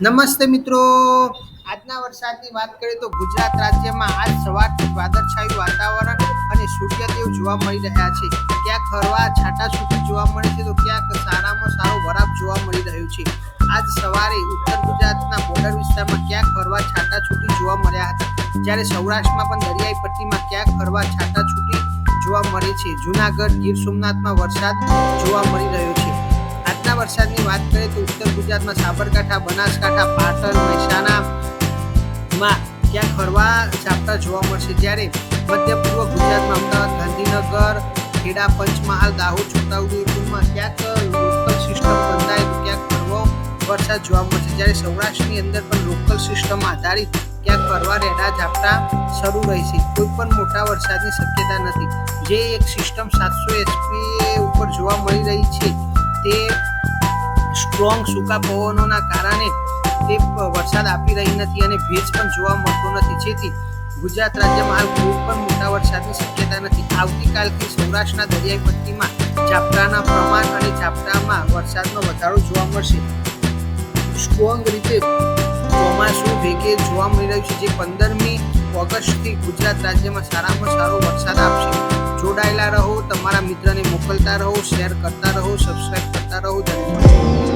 નમસ્તે મિત્રો, આજના વરસાદની વાત કરીએ તો ગુજરાત રાજ્યમાં આજ સવારથી વાદળછાયું વાતાવરણ અને સૂર્યદેવ જોવા મળી રહ્યા છે. ક્યાંક હળવા છાંટાછૂટી જોવા મળે છે તો ક્યાંક સારામાં સારો વરાપ જોવા મળી રહ્યો છે. આજ સવારે ઉત્તર ગુજરાતના બોર્ડર વિસ્તારમાં ક્યાંક હળવા છાંટાછૂટી જોવા મળ્યા હતા, જ્યારે સૌરાષ્ટ્રમાં પણ દરિયાઈ પટ્ટીમાં ક્યાંક હળવા છાંટાછૂટી જોવા મળે છે. જૂનાગઢ, ગીર સોમનાથમાં વરસાદ જોવા મળી રહ્યો છે. આજના વરસાદની વાત કરીએ તો ઉત્તર ગુજરાતમાં સાબરકાંઠા, બનાસકાંઠા, પાટણ, મહેસાણામાં ક્યાંક હળવા ઝાપટા જોવા મળશે, જ્યારે મધ્ય પૂર્વ ગુજરાતમાં અમદાવાદ, ગાંધીનગર, ખેડા, પંચમહાલ, દાહોદ, છોટાઉદેપુરમાં ક્યાંક લોકલ સિસ્ટમ બંધાય તો ક્યાંક હળવો વરસાદ જોવા મળશે, જ્યારે સૌરાષ્ટ્રની અંદર પણ લોકલ સિસ્ટમ આધારિત ક્યાંક હળવા રેડા ઝાપટા શરૂ રહેશે. કોઈ પણ મોટા વરસાદની શક્યતા નથી. જે એક સિસ્ટમ 700 એચપી ઉપર જોવા મળી રહી છે તે સ્ટ્રોંગ સૂકા પવનોના કારણે તે વરસાદ આપી રહી નથી અને ભેજ પણ જોવા મળતો નથી, જેથી ગુજરાત રાજ્યમાં હાલ કોઈ પણ મોટા વરસાદની શક્યતા નથી. આવતીકાલથી સૌરાષ્ટ્રના દરિયાઈ પટ્ટીમાં ઝાપટાના પ્રમાણ અને ઝાપટામાં વરસાદનો વધારો જોવા મળશે. સ્ટ્રોંગ રીતે ચોમાસું વેગે જોવા મળી રહ્યું છે, જે 15મી ઓગસ્ટથી ગુજરાત રાજ્યમાં સારામાં સારો વરસાદ આપશે. જોડાયેલા રહો, તમારા મિત્રને મોકલતા રહો, શેર કરતા રહો, સબસ્ક્રાઇબ કરતા રહો. ધન્યવાદ.